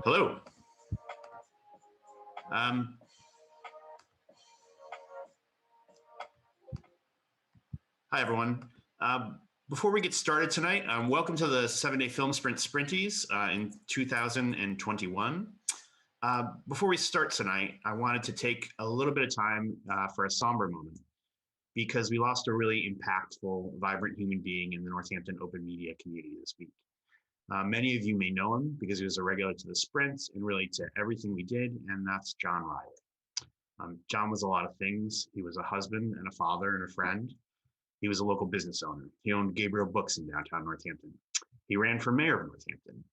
Hello. Um, Hi, everyone. Before we get started tonight, welcome to the 7-Day Film Sprint Sprinties in 2021. Before we start tonight, I wanted to take a little bit of time for a somber moment because we lost a really impactful, vibrant human being in the Northampton open media community this week. Many of you may know him because he was a regular to the sprints and really to everything we did, and that's John Riley. John was a lot of things. He was a husband and a father and a friend. He was a local business owner. He owned Gabriel Books in downtown Northampton. He ran for mayor of Northampton.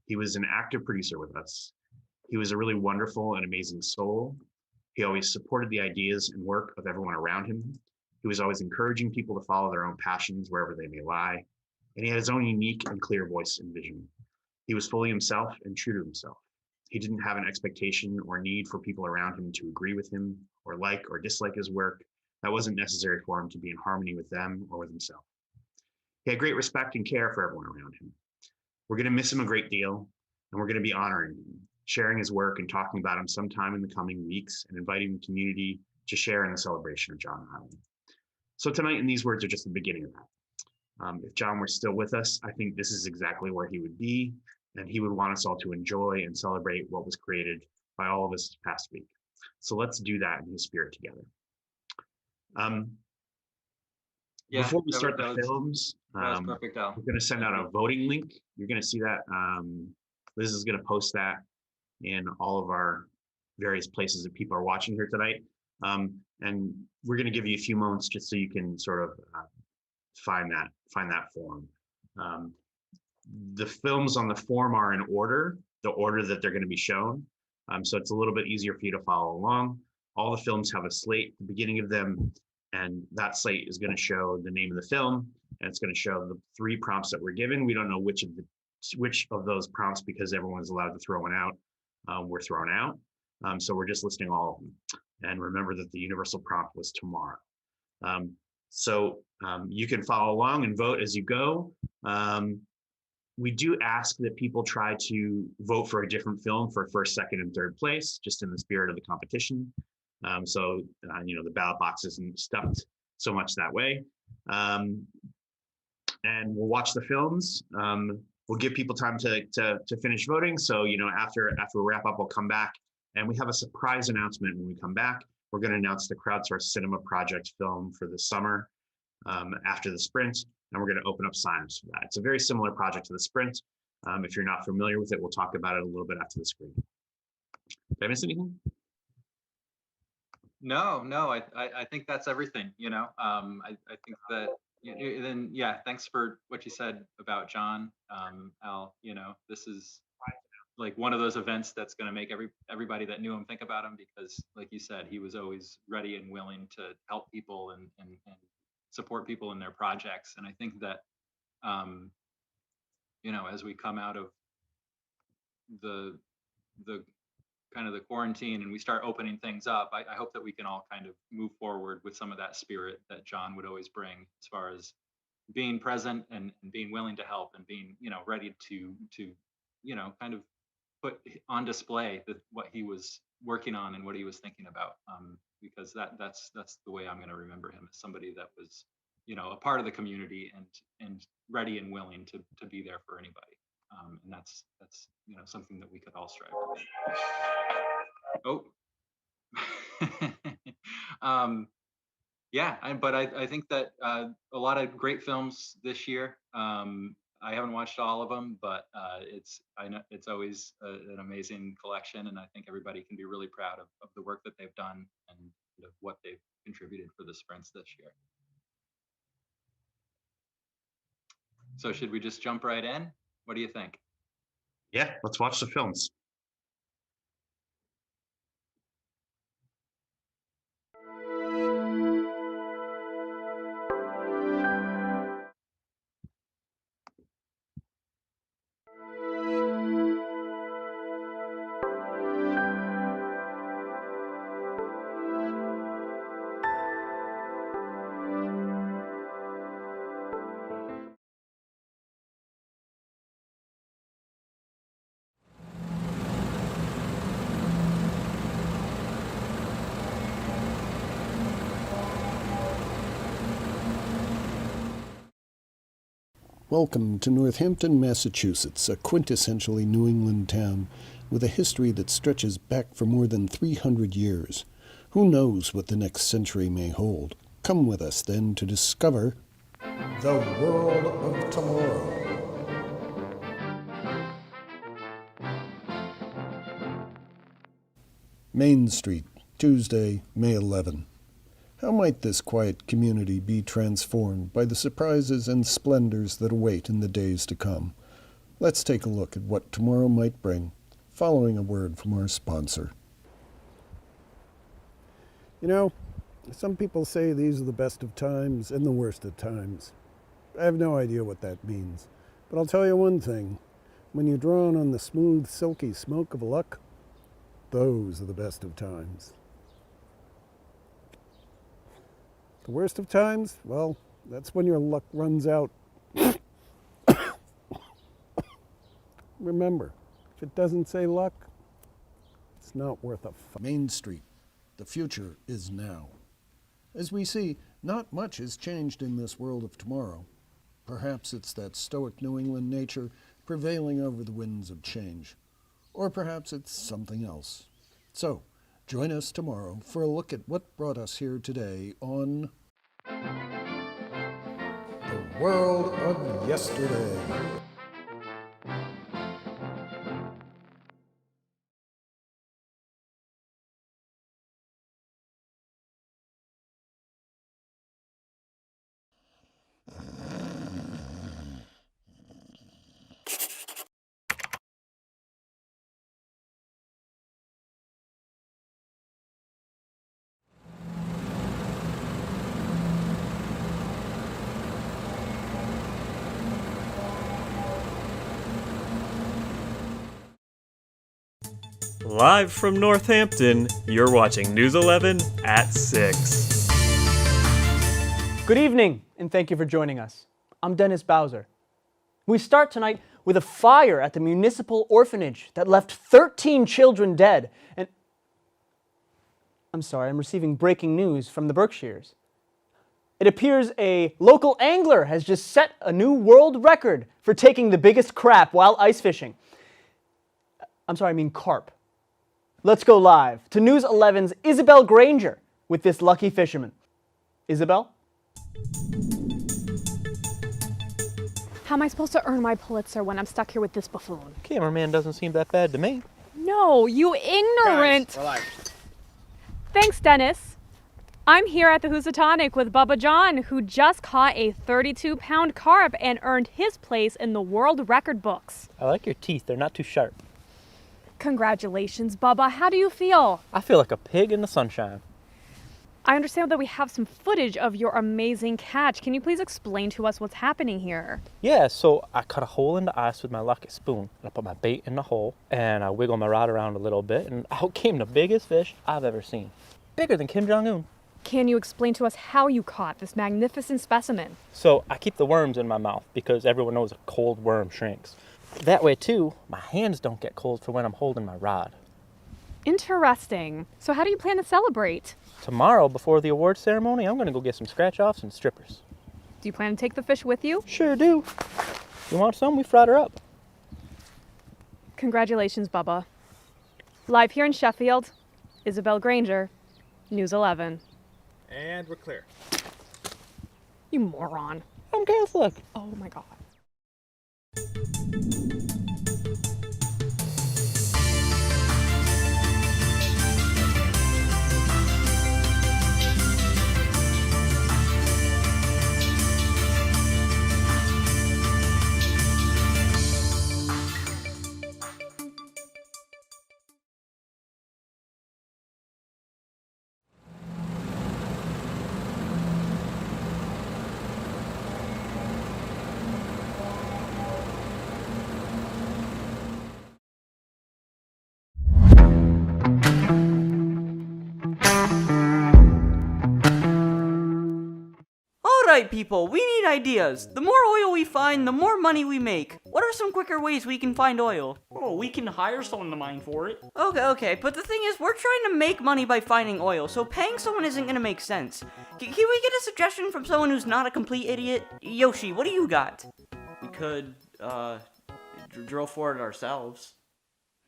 He was an active producer with us. He was a really wonderful and amazing soul. He always supported the ideas and work of everyone around him. He was always encouraging people to follow their own passions wherever they may lie. And he had his own unique and clear voice and vision. He was fully himself and true to himself. He didn't have an expectation or need for people around him to agree with him or like or dislike his work. That wasn't necessary for him to be in harmony with them or with himself. He had great respect and care for everyone around him. We're going to miss him a great deal, and we're going to be honoring him, sharing his work and talking about him sometime in the coming weeks, and inviting the community to share in the celebration of John Riley. So tonight, and these words are just the beginning of that. If John were still with us, I think this is exactly where he would be, and he would want us all to enjoy and celebrate what was created by all of us this past week. So let's do that in his spirit together. Before we start the films, that was perfect, Al. we're going to send out a voting link. You're going to see that. Liz is going to post that in all of our various places that people are watching here tonight. And we're going to give you a few moments just so you can sort of find that form. The films on the form are in order, the order that they're going to be shown. So it's a little bit easier for you to follow along. All the films have a slate at the beginning of them, and that slate is going to show the name of the film, and it's going to show the 3 prompts that we're given. We don't know which of those prompts, because everyone's allowed to throw one out. We're thrown out. So we're just listing all of them. And remember that the universal prompt was tomorrow. So you can follow along and vote as you go. We do ask that people try to vote for a different film for first, second, and third place, just in the spirit of the competition. So the ballot box isn't stuffed so much that way. And we'll watch the films. We'll give people time to finish voting. So after we wrap up, we'll come back, and we have a surprise announcement when we come back. We're going to announce the Crowdsourced Cinema Project film for the summer after the sprint, and we're going to open up sign-ups for that. It's a very similar project to the sprint. If you're not familiar with it, we'll talk about it a little bit after the screen. Did I miss anything? No, I think that's everything. I think that then thanks for what you said about John, Al. This is like one of those events that's going to make everybody that knew him think about him, because like you said, he was always ready and willing to help people and support people in their projects. And I think that as we come out of the kind of the quarantine and we start opening things up, I hope that we can all kind of move forward with some of that spirit that John would always bring, as far as being present and being willing to help and being ready to kind of put on display what he was working on and what he was thinking about, because that's the way I'm going to remember him, as somebody that was a part of the community and ready and willing to be there for anybody. And that's something that we could all strive to be. But I think that a lot of great films this year. I haven't watched all of them, but I know it's always an amazing collection, and I think everybody can be really proud of the work that they've done and of what they've contributed for the sprints this year. So should we just jump right in? What do you think? Yeah, let's watch the films. Welcome to Northampton, Massachusetts, a quintessentially New England town with a history that stretches back for more than 300 years. Who knows what the next century may hold? Come with us, then, to discover the world of tomorrow. Main Street, Tuesday, May 11. How might this quiet community be transformed by the surprises and splendors that await in the days to come? Let's take a look at what tomorrow might bring, following a word from our sponsor. You know, some people say these are the best of times and the worst of times. I have no idea what that means, but I'll tell you one thing. When you're drawn on the smooth, silky smoke of luck, those are the best of times. The worst of times? Well, that's when your luck runs out. Remember, if it doesn't say luck, it's not worth a fuck. Main Street. The future is now. As we see, not much has changed in this world of tomorrow. Perhaps it's that stoic New England nature prevailing over the winds of change. Or perhaps it's something else. So, join us tomorrow for a look at what brought us here today on The World of Yesterday. Live from Northampton, you're watching News 11 at 6. Good evening, and thank you for joining us. I'm Dennis Bowser. We start tonight with a fire at the municipal orphanage that left 13 children dead. And I'm receiving breaking news from the Berkshires. It appears a local angler has just set a new world record for taking the biggest crap while ice fishing. Carp. Let's go live to News 11's Isabel Granger with this lucky fisherman. Isabel? How am I supposed to earn my Pulitzer when I'm stuck here with this buffoon? Cameraman doesn't seem that bad to me. No, you ignorant! Guys, relax. Thanks, Dennis. I'm here at the Housatonic with Bubba John, who just caught a 32-pound carp and earned his place in the world record books. I like your teeth. They're not too sharp. Congratulations, Bubba. How do you feel? I feel like a pig in the sunshine. I understand that we have some footage of your amazing catch. Can you please explain to us what's happening here? Yeah, so I cut a hole in the ice with my lucky spoon. I put my bait in the hole, and I wiggle my rod around a little bit, and out came the biggest fish I've ever seen. Bigger than Kim Jong-un. Can you explain to us how you caught this magnificent specimen? So I keep the worms in my mouth because everyone knows a cold worm shrinks. That way, too, my hands don't get cold for when I'm holding my rod. Interesting. So how do you plan to celebrate? Tomorrow, before the award ceremony, I'm going to go get some scratch-offs and strippers. Do you plan to take the fish with you? Sure do. You want some? We fried her up. Congratulations, Bubba. Live here in Sheffield, Isabel Granger, News 11. And we're clear. You moron. I'm Catholic. Oh my God. Alright people, we need ideas. The more oil we find, the more money we make. What are some quicker ways we can find oil? Oh, we can hire someone to mine for it. Okay, but the thing is, we're trying to make money by finding oil, so paying someone isn't gonna make sense. Can we get a suggestion from someone who's not a complete idiot? Yoshi, what do you got? could, drill for it ourselves.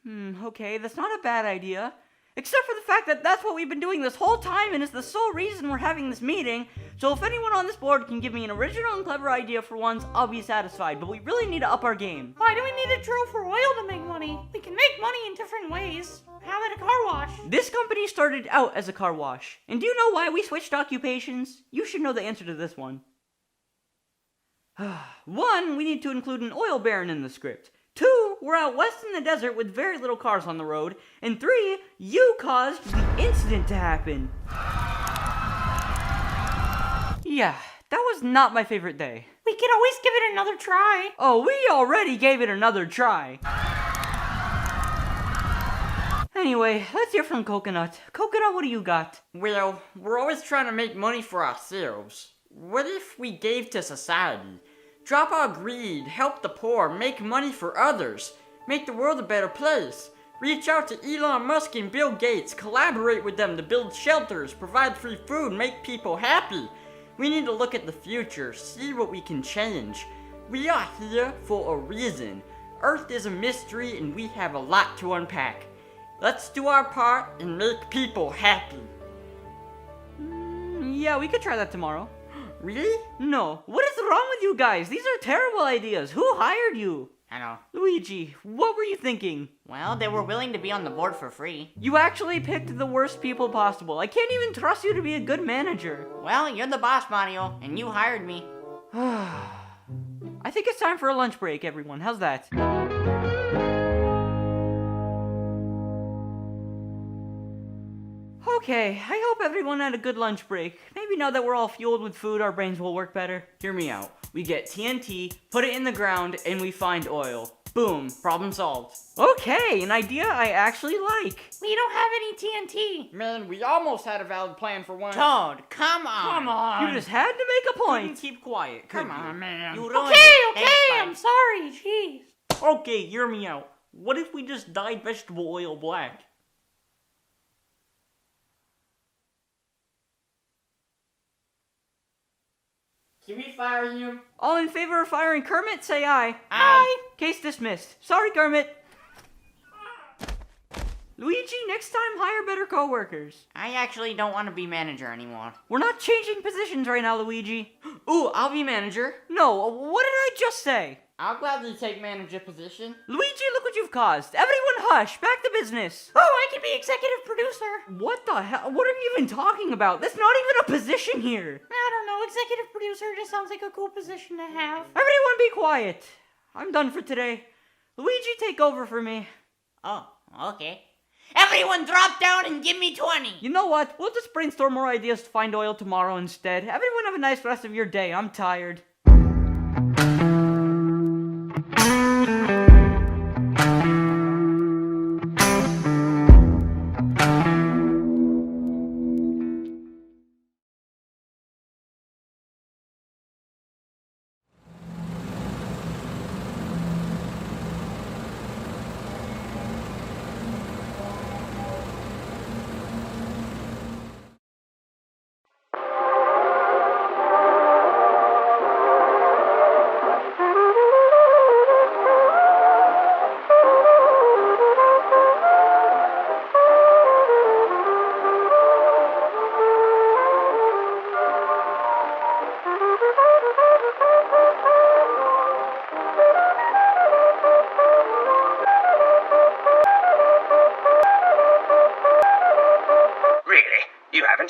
Okay, that's not a bad idea. Except for the fact that that's what we've been doing this whole time and is the sole reason we're having this meeting. So if anyone on this board can give me an original and clever idea for once, I'll be satisfied. But we really need to up our game. Why do we need to drill for oil to make money? We can make money in different ways. How about a car wash? This company started out as a car wash. And do you know why we switched occupations? You should know the answer to this one. 1, we need to include an oil baron in the script. 2, we're out west in the desert with very little cars on the road. And 3, you caused the incident to happen. Yeah, that was not my favorite day. We can always give it another try. Oh, we already gave it another try. Anyway, let's hear from Coconut. Coconut, what do you got? Well, we're always trying to make money for ourselves. What if we gave to society? Drop our greed, help the poor, make money for others, make the world a better place. Reach out to Elon Musk and Bill Gates, collaborate with them to build shelters, provide free food, make people happy. We need to look at the future, see what we can change. We are here for a reason. Earth is a mystery and we have a lot to unpack. Let's do our part and make people happy. Yeah, we could try that tomorrow. Really? No. What is wrong with you guys? These are terrible ideas. Who hired you? Hello. Luigi, what were you thinking? Well, they were willing to be on the board for free. You actually picked the worst people possible. I can't even trust you to be a good manager. Well, you're the boss, Mario, and you hired me. I think it's time for a lunch break, everyone. How's that? Okay, I hope everyone had a good lunch break. Maybe now that we're all fueled with food, our brains will work better. Hear me out. We get TNT, put it in the ground, and we find oil. Boom, problem solved. Okay, an idea I actually like. We don't have any TNT. Man, we almost had a valid plan for once. Toad, come on. Come on. You just had to make a point. Couldn't keep quiet. Come on, man. You ruined Okay, it. okay, Thanks, I'm sorry, jeez. Okay, hear me out. What if we just dyed vegetable oil black? Can we fire him? All in favor of firing Kermit, say aye. Aye. Case dismissed. Sorry, Kermit. Luigi, next time hire better coworkers. I actually don't want to be manager anymore. We're not changing positions right now, Luigi. Ooh, I'll be manager. No, what did I just say? I'll gladly take manager position. Luigi, look what you've caused. Everyone hush, back to business. Oh, I can be executive producer. What the hell? What are you even talking about? That's not even a position here. I don't know, executive producer just sounds like a cool position to have. Everyone be quiet. I'm done for today. Luigi, take over for me. Oh, okay. Everyone drop down and give me 20. You know what? We'll just brainstorm more ideas to find oil tomorrow instead. Everyone have a nice rest of your day. I'm tired.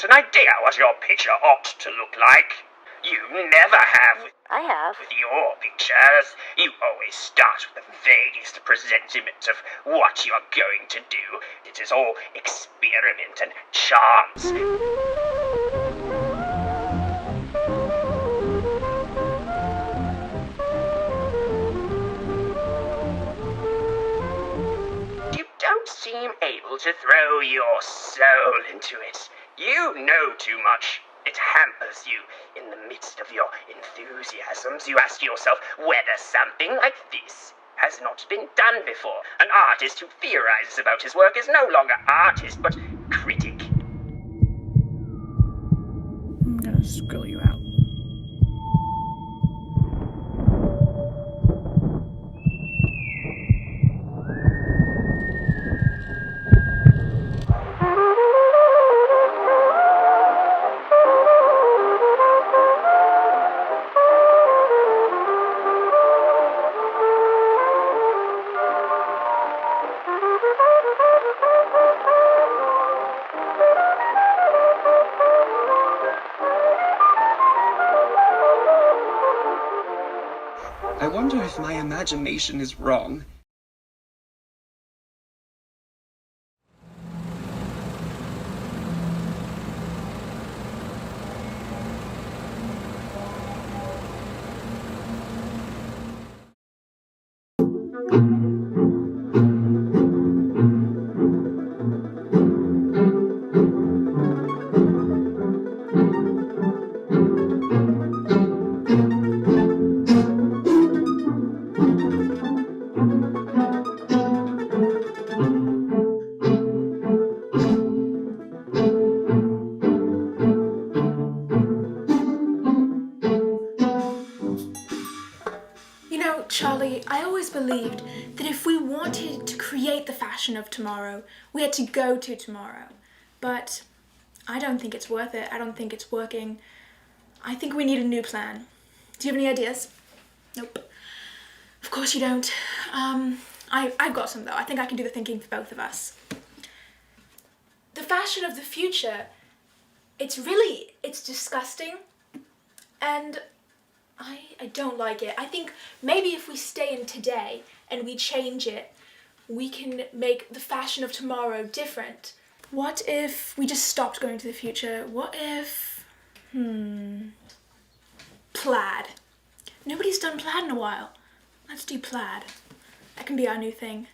An idea what your picture ought to look like. You never have. I have. With your pictures, you always start with the vaguest presentiment of what you are going to do. It is all experiment and chance. You don't seem able to throw your soul into it. You know too much. It hampers you. In the midst of your enthusiasms, you ask yourself whether something like this has not been done before. An artist who theorizes about his work is no longer artist, but critic. I'm gonna screw you out. wonder if my imagination is wrong. You know, Charlie, I always believed that if we wanted to create the fashion of tomorrow, we had to go to tomorrow. But I don't think it's worth it. I don't think it's working. I think we need a new plan. Do you have any ideas? Nope. Of course you don't. I've got some though. I think I can do the thinking for both of us. The fashion of the future, it's disgusting. And I don't like it. I think maybe if we stay in today and we change it, we can make the fashion of tomorrow different. What if we just stopped going to the future? What if, plaid. Nobody's done plaid in a while. Let's do plaid. That can be our new thing.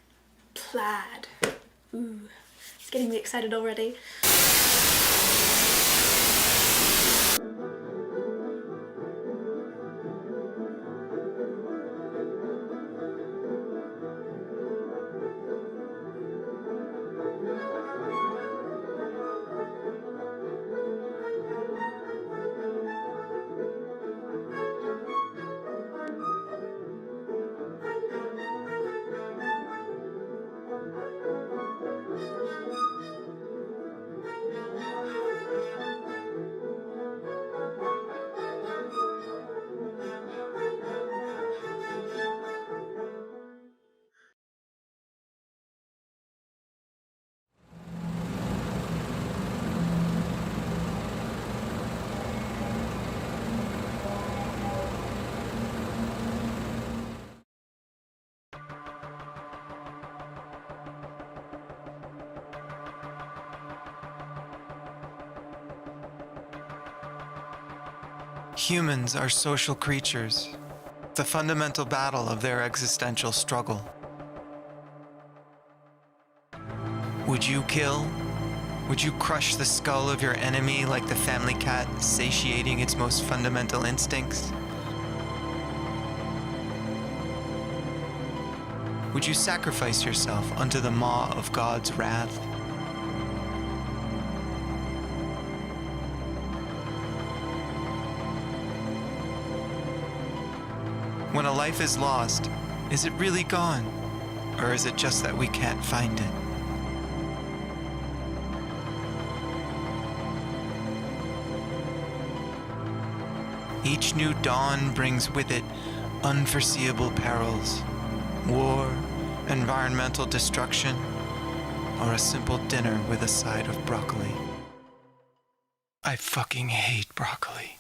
Plaid. Ooh, it's getting me excited already. Humans are social creatures, the fundamental battle of their existential struggle. Would you kill? Would you crush the skull of your enemy like the family cat satiating its most fundamental instincts? Would you sacrifice yourself unto the maw of God's wrath? When a life is lost, is it really gone? Or is it just that we can't find it? Each new dawn brings with it unforeseeable perils, war, environmental destruction, or a simple dinner with a side of broccoli. I fucking hate broccoli.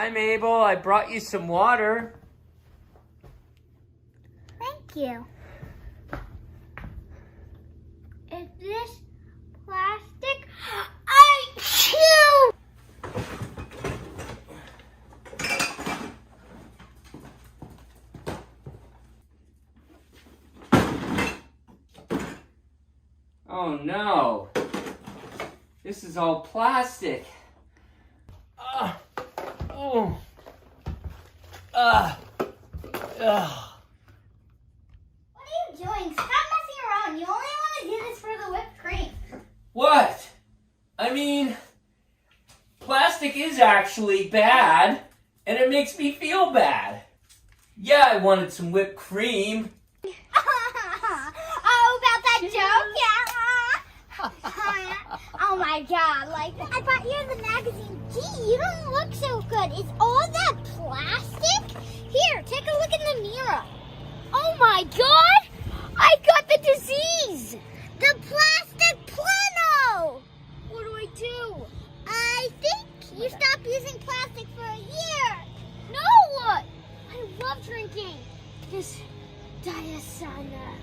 Hi, Mabel. I brought you some water. Thank you. Is this plastic? I chew! Oh no. This is all plastic. Oh. What are you doing? Stop messing around. You only want to do this for the whipped cream. What? I mean, plastic is actually bad, and it makes me feel bad. Yeah, I wanted some whipped cream. Oh, about that joke? Yeah. Oh my god, like, I bought you the magazine. Gee, you don't look so good. Is all that plastic? Here, take a look in the mirror. Oh my god! I got the disease! The plastic plano! What do I do? I think you stop using plastic for a year. No! I love drinking this Diasana.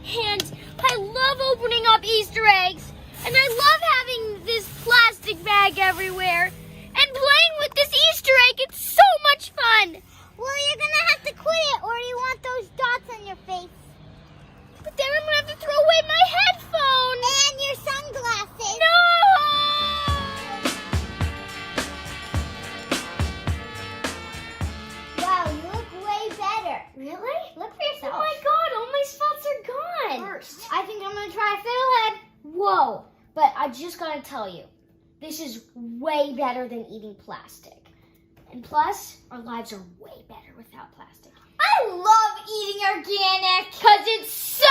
And I love opening up Easter eggs. And I love having this plastic bag everywhere. And playing with this Easter egg, it's so much fun. Well, you're gonna have to quit it, or you want those dots on your face. But then I'm gonna have to throw away my headphones. And your sunglasses. No! Wow, you look way better. Really? Look for yourself. Oh my god, all my spots are gone. First, I think I'm gonna try fiddlehead. Whoa, but I just gotta tell you, this is way better than eating plastic. And plus, our lives are way better without plastic. I love eating organic because it's so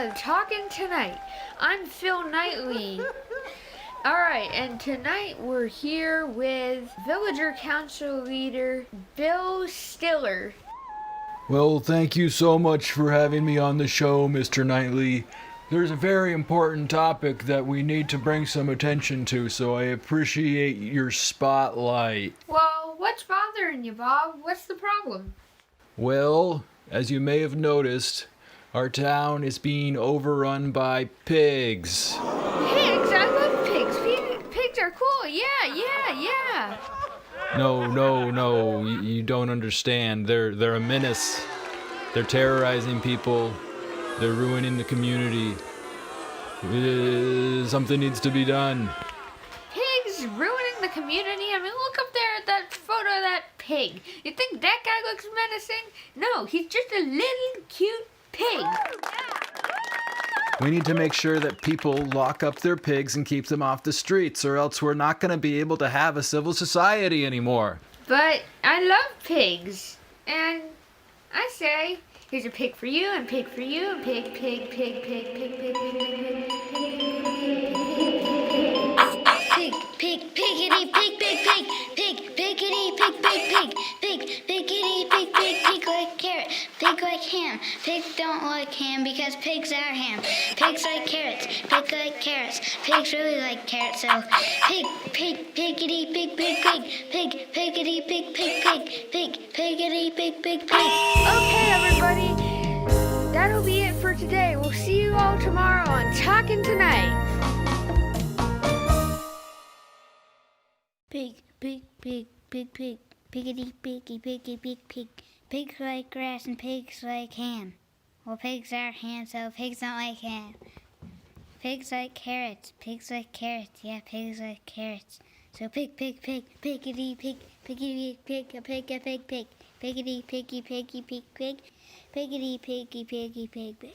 Talking Tonight. I'm Phil Knightley. Alright, and tonight we're here with Villager Council Leader Bill Stiller. Well, thank you so much for having me on the show, Mr. Knightley. There's a very important topic that we need to bring some attention to, so I appreciate your spotlight. Well, what's bothering you, Bob? What's the problem? Well, as you may have noticed, our town is being overrun by pigs. Pigs? I love pigs. Pigs are cool. Yeah. No, you don't understand. They're a menace. They're terrorizing people. They're ruining the community. Something needs to be done. Pigs ruining the community? I mean, look up there at that photo of that pig. You think that guy looks menacing? No, he's just a little cute pig. We need to make sure that people lock up their pigs and keep them off the streets, or else we're not going to be able to have a civil society anymore. But I love pigs. And I say, here's a pig for you, and pig for you, and pig. Pig, piggity, pig, piggity, pig like carrot, pig like ham. Pigs don't like ham because pigs are ham. Pigs like carrots, pig like carrots. Pigs really like carrots, so piggity, pig, piggity, pig. Okay, everybody, that'll be it for today. We'll see you all tomorrow on Talking Tonight. Pig, piggity, pig. Pigs like grass and pigs like ham. Well, pigs are ham, so pigs don't like ham. Pigs like carrots, yeah, pigs like carrots. So piggity, pig, piggity, pig, piggity, pig.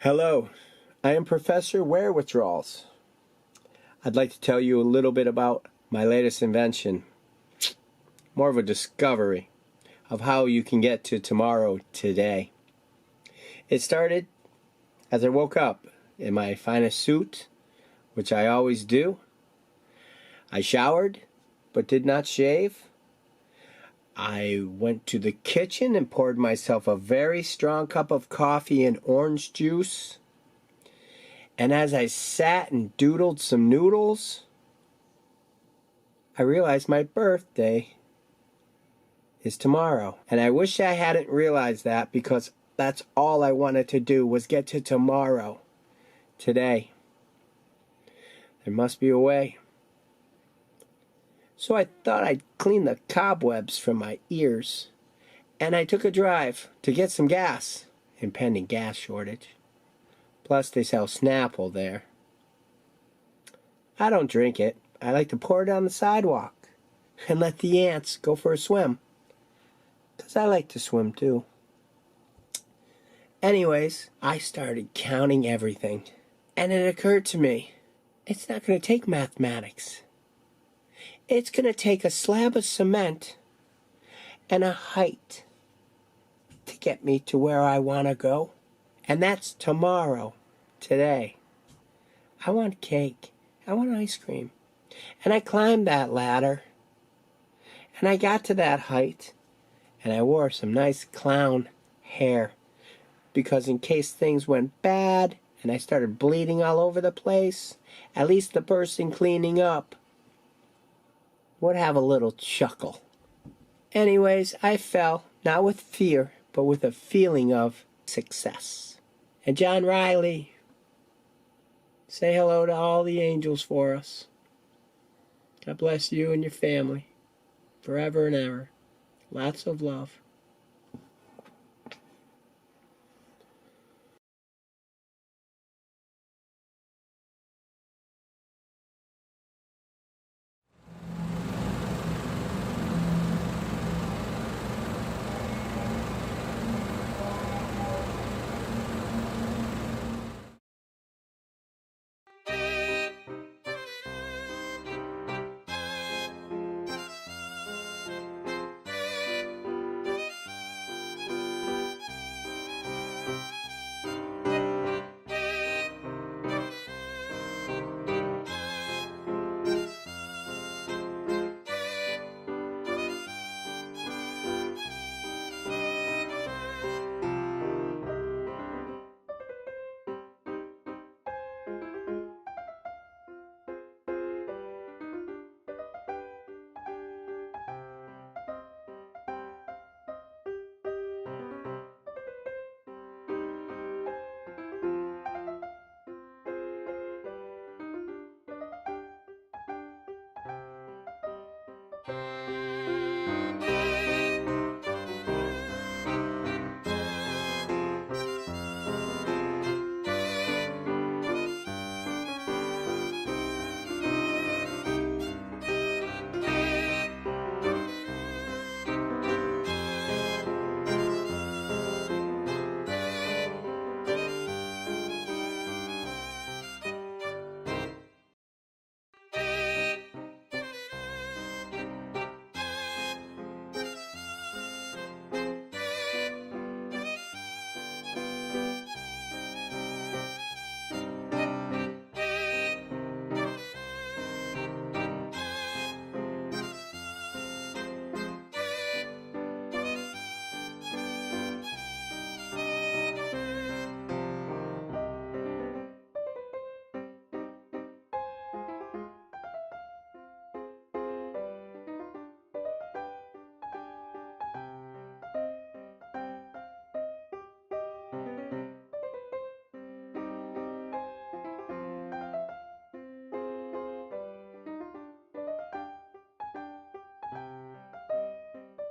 Hello, I am Professor Wear Withdrawals. I'd like to tell you a little bit about my latest invention. More of a discovery of how you can get to tomorrow today. It started as I woke up in my finest suit, which I always do. I showered, but did not shave. I went to the kitchen and poured myself a very strong cup of coffee and orange juice. And as I sat and doodled some noodles, I realized my birthday is tomorrow. And I wish I hadn't realized that, because that's all I wanted to do was get to tomorrow, today. There must be a way. So I thought I'd clean the cobwebs from my ears, and I took a drive to get some gas, impending gas shortage. Plus they sell Snapple there. I don't drink it. I like to pour it on the sidewalk and let the ants go for a swim, 'cause I like to swim too. Anyways, I started counting everything, and it occurred to me, it's not going to take mathematics. It's going to take a slab of cement and a height to get me to where I want to go. And that's tomorrow, today. I want cake. I want ice cream. And I climbed that ladder. And I got to that height. And I wore some nice clown hair, because in case things went bad and I started bleeding all over the place, at least the person cleaning up would have a little chuckle. Anyways, I fell, not with fear, but with a feeling of success. And John Riley, say hello to all the angels for us. God bless you and your family, forever and ever. Lots of love.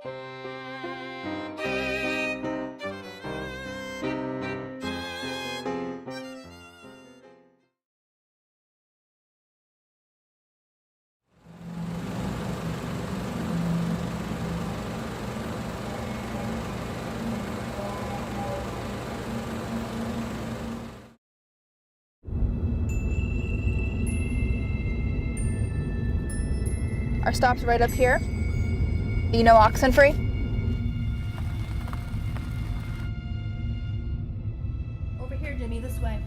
Our stop's right up here. You know Oxenfree? Over here, Jimmy, this way.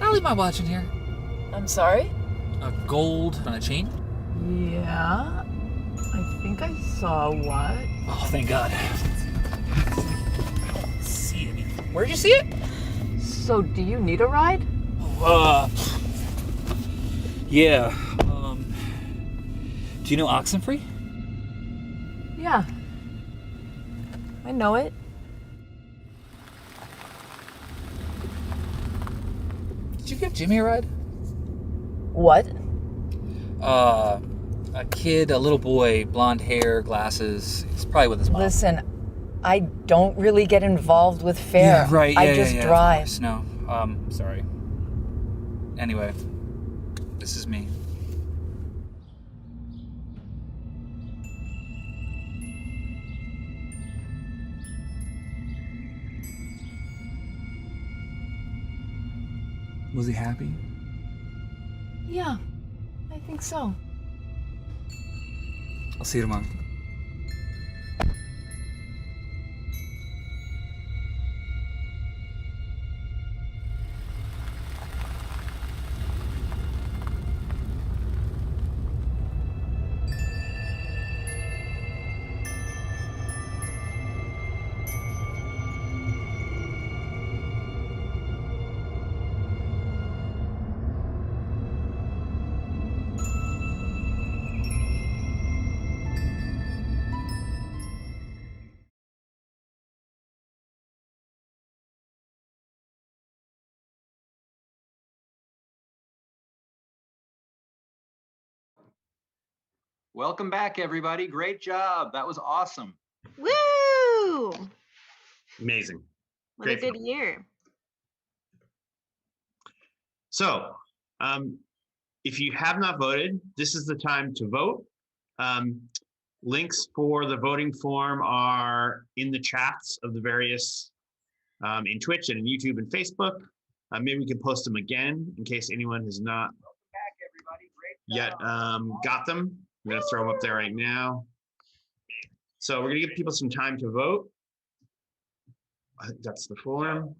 I'll leave my watch in here. I'm sorry? A gold on a chain? Yeah. I think I saw what. Oh, thank God. I don't see any. Where'd you see it? So, do you need a ride? Yeah. Do you know Oxenfree? Yeah. I know it. Did you give Jimmy a ride? What? A kid, a little boy, blonde hair, glasses. He's probably with his mom. Listen, I don't really get involved with fare. Yeah, right. I just drive. Of course. No. Sorry. Anyway, this is me. Was he happy? Yeah, I think so. I'll see you tomorrow. Welcome back, everybody. Great job. That was awesome. Woo! Amazing. What Great a good film. year. So, if you have not voted, this is the time to vote. Links for the voting form are in the chats of the various, in Twitch and in YouTube and Facebook. Maybe we can post them again in case anyone has not yet got them. I'm going to throw them up there right now. So we're going to give people some time to vote. I think that's the form.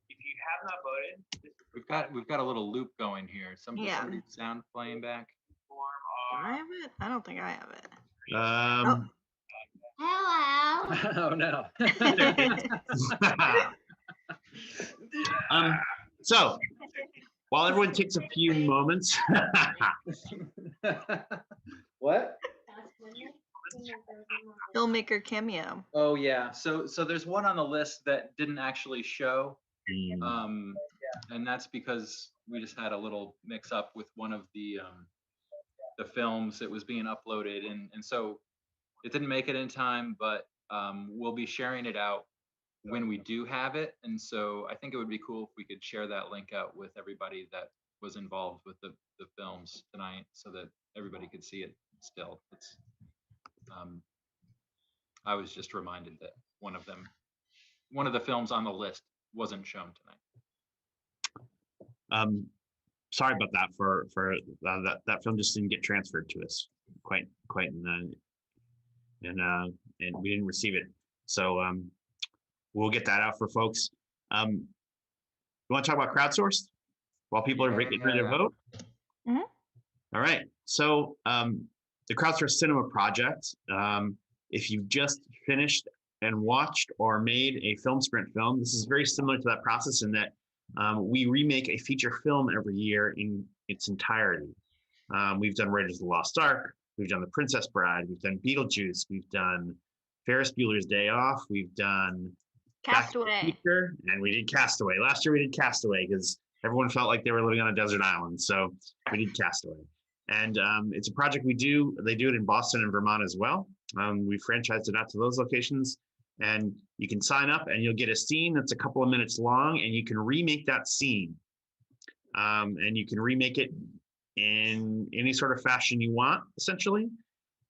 If you have not voted, We've got a little loop going here. Some Yeah. sound playing back. Do I have it? I don't think I have it. Hello. Oh no. So while everyone takes a few moments. What? Filmmaker cameo. Oh yeah. So there's one on the list that didn't actually show. And that's because we just had a little mix up with one of the films that was being uploaded, and so it didn't make it in time, but we'll be sharing it out when we do have it. And so I think it would be cool if we could share that link out with everybody that was involved with the films tonight, so that everybody could see it still. It's I was just reminded that one of the films on the list wasn't shown tonight. Sorry about that. For that film just didn't get transferred to us quite, and we didn't receive it. So we'll get that out for folks. You want to talk about crowdsourced while people are getting ready to vote? Mm-hmm. All right. So the Crowdsourced Cinema Project. If you've just finished and watched or made a film sprint film, this is very similar to that process in that we remake a feature film every year in its entirety. We've done Raiders of the Lost Ark, we've done The Princess Bride, we've done Beetlejuice, we've done Ferris Bueller's Day Off, we've done Back to the Castaway. Future, and we did Castaway. Last year we did Castaway because everyone felt like they were living on a desert island, so we did Castaway. And it's a project they do it in Boston and Vermont as well. We franchised it out to those locations, and you can sign up and you'll get a scene that's a couple of minutes long, and you can remake that scene. And you can remake it in any sort of fashion you want, essentially.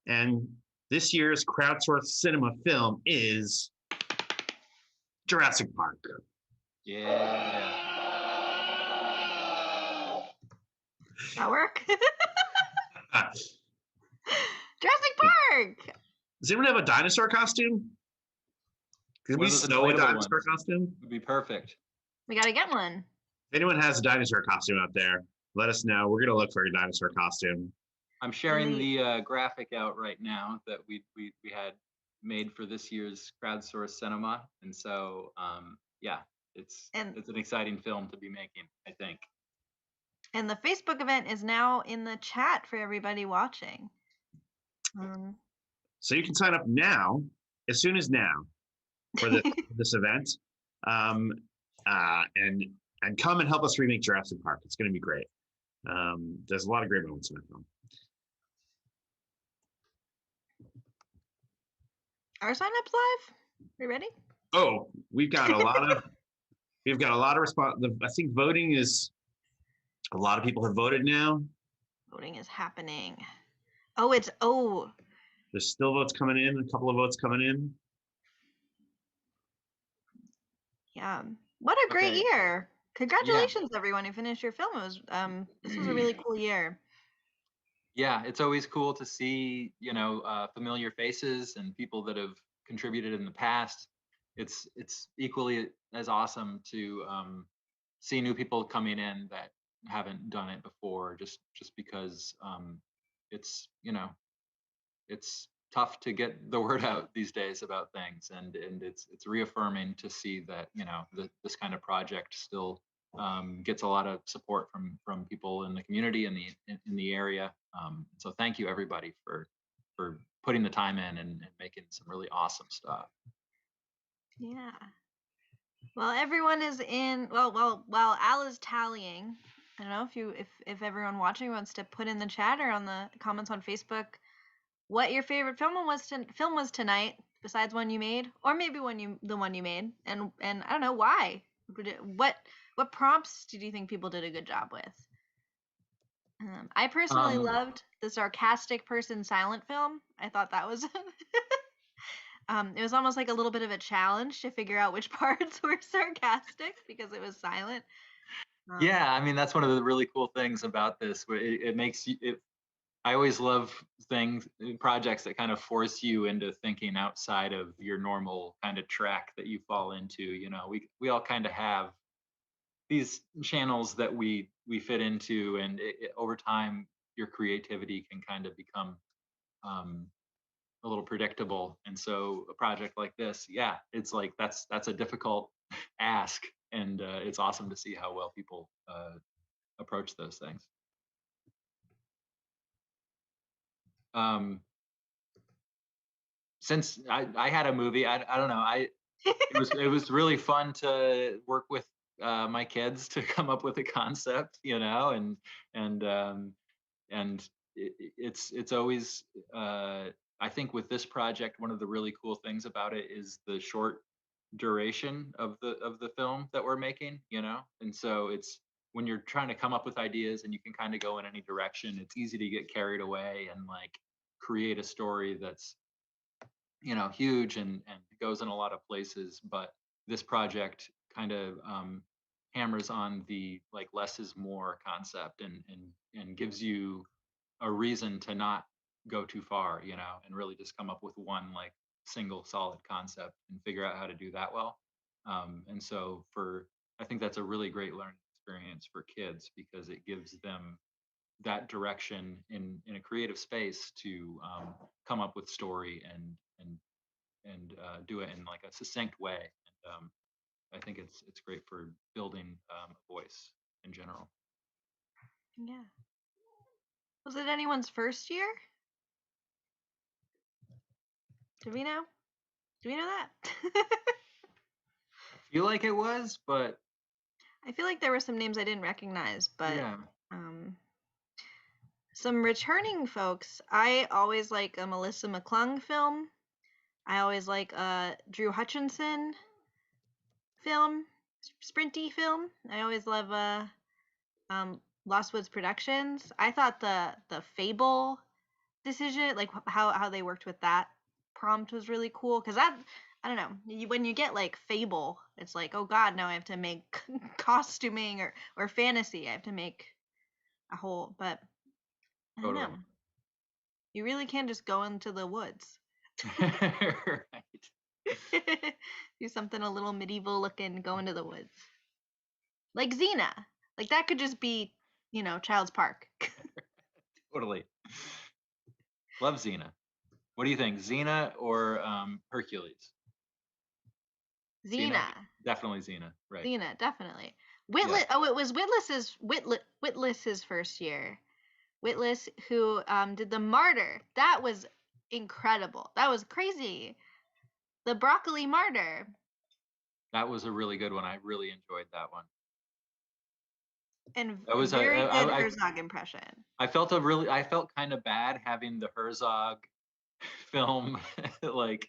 And this year's crowdsourced cinema film is Jurassic Park. Yeah. That work? Jurassic Park. Does anyone have a dinosaur costume? Could we One of those sew a inflatable dinosaur ones costume? would be perfect. We gotta get one. If anyone has a dinosaur costume out there, let us know. We're gonna look for a dinosaur costume. I'm sharing the graphic out right now that we had made for this year's crowdsourced cinema, and so yeah, it's an exciting film to be making, I think. And the Facebook event is now in the chat for everybody watching. So you can sign up now, as soon as now, for this event, and come and help us remake Jurassic Park. It's going to be great. There's a lot of great moments in that film. Our sign-up's live? Are you ready? Oh, we've got a lot of response. I think voting is, a lot of people have voted now. Voting is happening. Oh, there's still votes coming in, a couple of votes coming in. Yeah. What a great year. Congratulations, everyone who finished your film. It was, this was a really cool year. Yeah, it's always cool to see, familiar faces and people that have contributed in the past. It's equally as awesome to see new people coming in that haven't done it before, just because it's it's tough to get the word out these days about things, and it's reaffirming to see that this kind of project still gets a lot of support from people in the community and in the area. So thank you everybody for putting the time in and making some really awesome stuff. Yeah. Well, everyone is in. Well, while Al is tallying, I don't know if everyone watching wants to put in the chat or on the comments on Facebook what your favorite film was tonight, besides one you made, or maybe the one you made, and I don't know why. What prompts do you think people did a good job with? I personally loved the sarcastic person silent film. I thought that was it was almost like a little bit of a challenge to figure out which parts were sarcastic because it was silent. Yeah, I mean, that's one of the really cool things about this. It makes you. I always love projects that kind of force you into thinking outside of your normal kind of track that you fall into. We all kind of have these channels that we fit into, and over time, your creativity can kind of become a little predictable. And so a project like this, yeah, it's like that's a difficult ask, and it's awesome to see how well people approach those things. Since I had a movie, I don't know, it was really fun to work with my kids to come up with a concept, and it's always I think with this project, one of the really cool things about it is the short duration of the film that we're making, and so it's when you're trying to come up with ideas and you can kind of go in any direction, it's easy to get carried away and like create a story that's huge and goes in a lot of places. But this project kind of hammers on the like less is more concept, and gives you a reason to not go too far, and really just come up with one like single solid concept and figure out how to do that well. And so I think that's a really great learning experience for kids because it gives them that direction in a creative space to come up with story and do it in like a succinct way. And I think it's great for building a voice in general. Yeah. Was it anyone's first year? Do we know? Do we know that? I feel like it was, but I feel like there were some names I didn't recognize, but yeah. Some returning folks. I always like a Melissa McClung film. I always like a Drew Hutchinson film, sprinty film. I always love Lost Woods Productions. I thought the Fable decision, like how they worked with that prompt, was really cool, because that, I don't know, when you get like Fable, it's like, oh god, now I have to make costuming or fantasy. I have to make a whole, but I don't know. You really can't just go into the woods. Right. Do something a little medieval looking, go into the woods. Like Xena. Like that could just be, Child's Park. Totally. Love Xena. What do you think, Xena or Hercules? Xena. Definitely Xena, right? Xena, definitely. Witless. Yeah. Oh, it was Witless's first year. Witless, who did The Martyr. That was incredible. That was crazy. The Broccoli Martyr. That was a really good one. I really enjoyed that one. And that was a very good Herzog impression. I felt kind of bad having the Herzog film like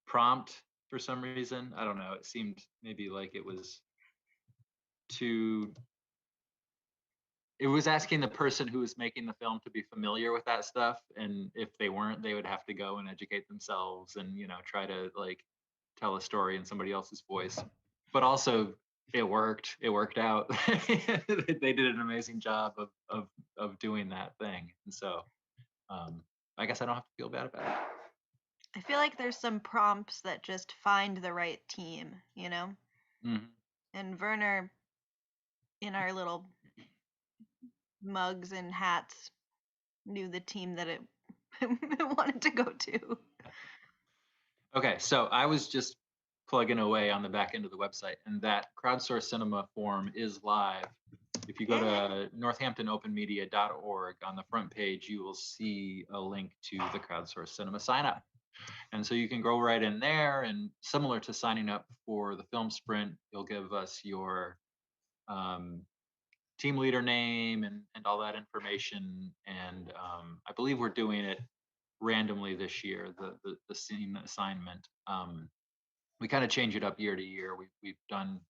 prompt for some reason. I don't know. It seemed maybe like it was too. It was asking the person who was making the film to be familiar with that stuff, and if they weren't, they would have to go and educate themselves and try to like tell a story in somebody else's voice. But also, it worked. It worked out. They did an amazing job of doing that thing, and so I guess I don't have to feel bad about it. I feel like there's some prompts that just find the right team, Mm-hmm. And Werner, in our little mugs and hats, knew the team that it wanted to go to. Okay, so I was just plugging away on the back end of the website, and that crowdsourced cinema form is live. If you go to northamptonopenmedia.org, on the front page, you will see a link to the crowdsourced cinema sign up. And so you can go right in there, and similar to signing up for the film sprint, you'll give us your team leader name and all that information. And I believe we're doing it randomly this year, the scene assignment. We kind of change it up year to year. We've done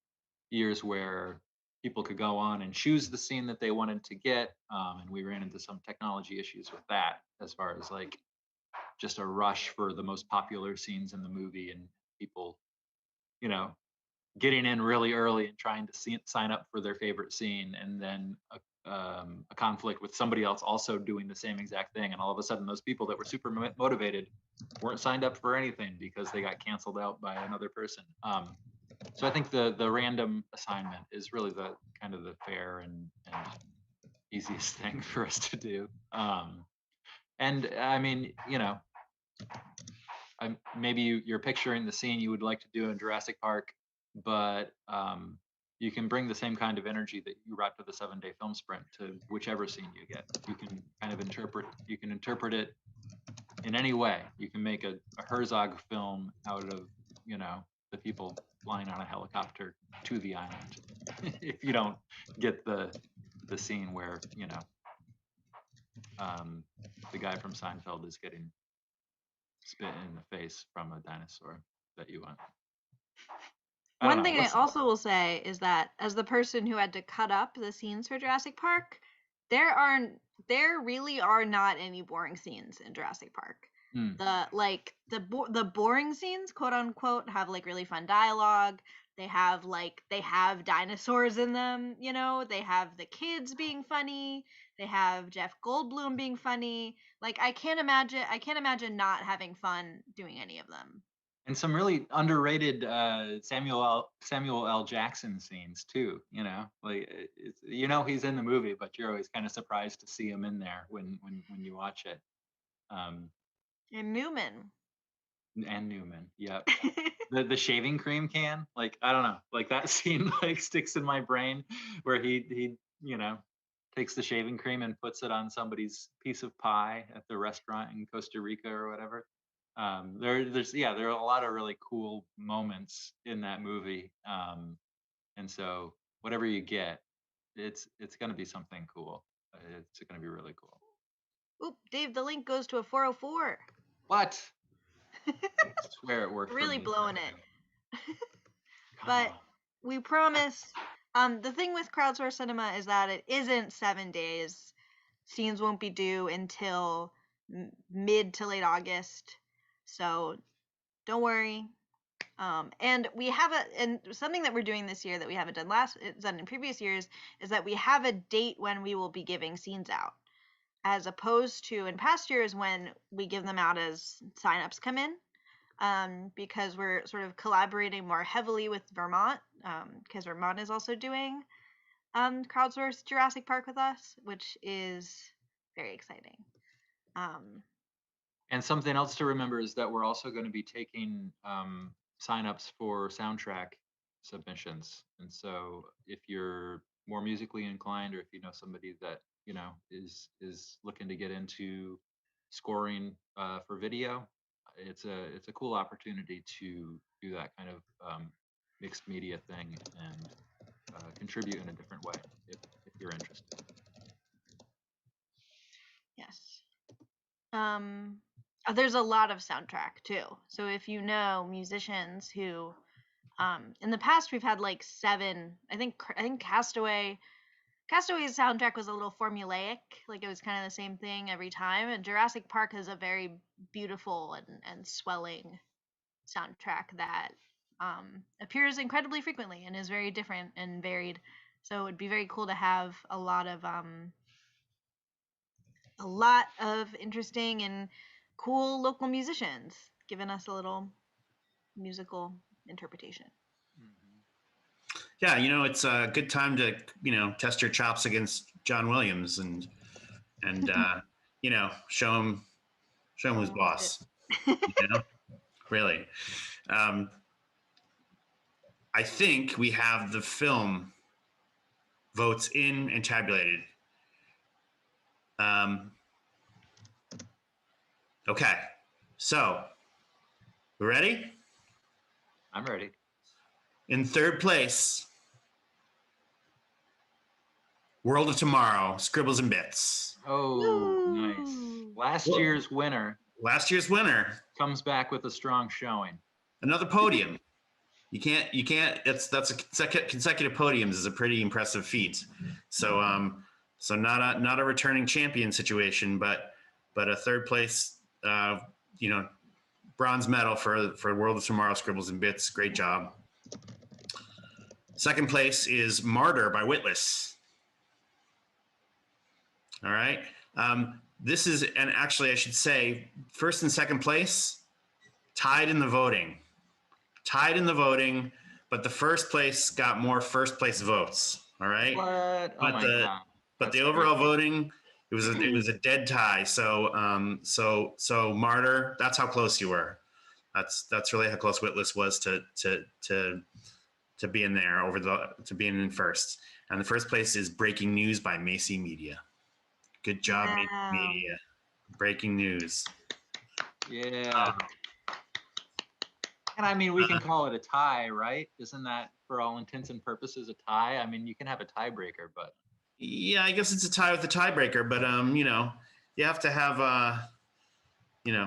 years where people could go on and choose the scene that they wanted to get, and we ran into some technology issues with that, as far as like just a rush for the most popular scenes in the movie, and people getting in really early and trying to sign up for their favorite scene, and then a conflict with somebody else also doing the same exact thing, and all of a sudden those people that were super motivated weren't signed up for anything because they got canceled out by another person. So I think the random assignment is really the kind of the fair and easiest thing for us to do. And I mean, maybe you're picturing the scene you would like to do in Jurassic Park, but you can bring the same kind of energy that you brought to the 7-day film sprint to whichever scene you get. You can kind of interpret it in any way. You can make a Herzog film out of, the people flying on a helicopter to the island. If you don't get the scene where, the guy from Seinfeld is getting spit in the face from a dinosaur that you want. One thing I also will say is that, as the person who had to cut up the scenes for Jurassic Park, there really are not any boring scenes in Jurassic Park. The boring scenes, quote unquote, have like really fun dialogue. They have dinosaurs in them, they have the kids being funny. They have Jeff Goldblum being funny. Like I can't imagine not having fun doing any of them. And some really underrated Samuel L. Jackson scenes too. Like he's in the movie, but you're always kind of surprised to see him in there when you watch it. And And Newman. Yep. The shaving cream can, like, I don't know, like that scene like sticks in my brain where he takes the shaving cream and puts it on somebody's piece of pie at the restaurant in Costa Rica or whatever. There are a lot of really cool moments in that movie. And so whatever you get, it's going to be something cool. It's going to be really cool. Oop, Dave, the link goes to a 404. What? I swear it worked. Really for me. blowing it. But we promise. The thing with crowdsourced cinema is that it isn't 7 days. Scenes won't be due until mid to late August. So don't worry. And we have and something that we're doing this year that we haven't done in previous years is that we have a date when we will be giving scenes out, as opposed to in past years when we give them out as signups come in, because we're sort of collaborating more heavily with Vermont, because Vermont is also doing crowdsourced Jurassic Park with us, which is very exciting. And something else to remember is that we're also going to be taking signups for soundtrack submissions. And so if you're more musically inclined, or if you know somebody that is looking to get into scoring for video, it's a cool opportunity to do that kind of mixed media thing and contribute in a different way if you're interested. Yes. There's a lot of soundtrack too. So if you know musicians who, in the past we've had like 7. I think Castaway's soundtrack was a little formulaic, like it was kind of the same thing every time. And Jurassic Park has a very beautiful and swelling soundtrack that appears incredibly frequently and is very different and varied. So it would be very cool to have a lot of interesting and cool local musicians giving us a little musical interpretation. Yeah, it's a good time to test your chops against John Williams and show him who's boss. Really. I think we have the film votes in and tabulated. Okay, so we ready? I'm ready. In third place, World of Tomorrow, Scribbles and Bits. Oh, nice. Last year's winner comes back with a strong showing. Another podium. You can't. That's a consecutive podiums is a pretty impressive feat. So not a returning champion situation, but a third place. Bronze medal for World of Tomorrow, Scribbles and Bits. Great job. Second place is Martyr by Witless. All right. This is, and actually I should say, first and second place tied in the voting, but the first place got more first place votes. All right. What? But the overall voting, it was a dead tie. So Martyr, that's how close you were. That's really how close Witless was to being there to being in first. And the first place is Breaking News by Macy Media. Good job, Macy Media. Breaking News. Yeah. And I mean, we can call it a tie, right? Isn't that, for all intents and purposes, a tie? I mean, you can have a tiebreaker, but. Yeah, I guess it's a tie with a tiebreaker, but you have to have Yeah,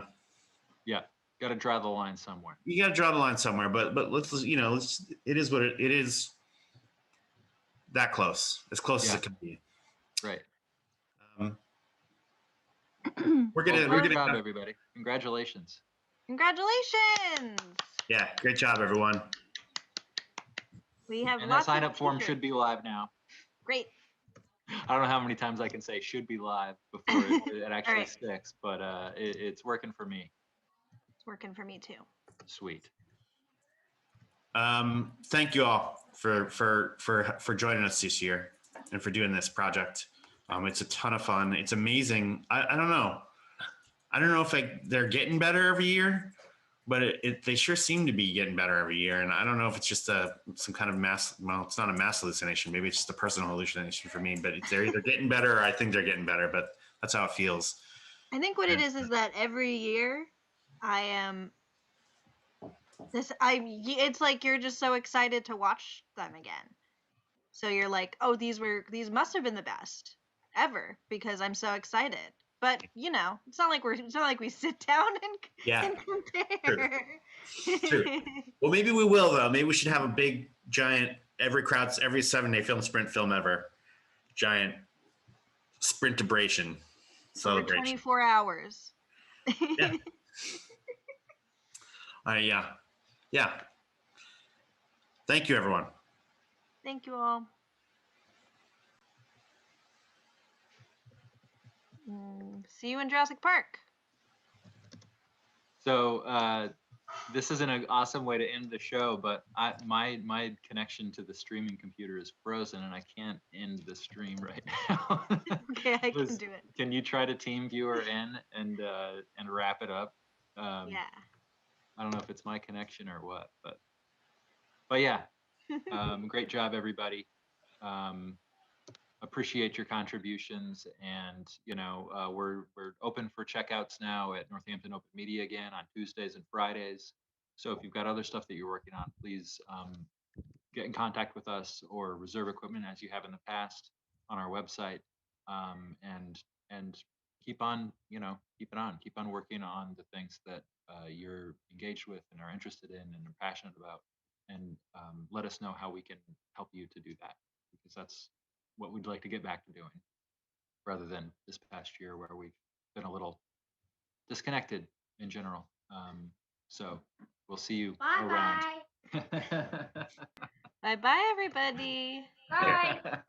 got to draw the line somewhere. You got to draw the line somewhere, but it is what it is. That close, as close as it can be. Right. We're gonna job, everybody. Congratulations. Congratulations. Yeah, great job, everyone. We have and lots that sign of up form t-shirts. should be live now. Great. I don't know how many times I can say should be live before it actually sticks, but it's working for me. It's working for me too. Sweet. Thank you all for joining us this year and for doing this project. It's a ton of fun. It's amazing. I don't know. I don't know if they're getting better every year but they sure seem to be getting better every year. And I don't know if it's just some kind of mass. Well, it's not a mass hallucination. Maybe it's just a personal hallucination for me. But they're either getting better, or I think they're getting better. But that's how it feels. I think what it is that every year I am it's like you're just so excited to watch them again. So you're like, "Oh, these must have been the best ever because I'm so excited." But, it's not like we sit down and compare. True. Well, maybe we will though. Maybe we should have a big giant every 7-day film sprint film ever. Giant sprintabration celebration. 24 hours. Yeah. Yeah. Thank you, everyone. Thank you all. See you in Jurassic Park. So this isn't an awesome way to end the show, but my connection to the streaming computer is frozen, and I can't end the stream right now. Okay, I can do it. Can you try to team viewer in and wrap it up? Yeah. I don't know if it's my connection or what, but yeah, great job, everybody. Appreciate your contributions, and we're open for checkouts now at Northampton Open Media again on Tuesdays and Fridays. So if you've got other stuff that you're working on, please get in contact with us or reserve equipment as you have in the past on our website, and keep on keep on working on the things that you're engaged with and are interested in and are passionate about, and let us know how we can help you to do that, because that's what we'd like to get back to doing, rather than this past year where we've been a little disconnected in general. So we'll see you around. Bye-bye, everybody. Bye.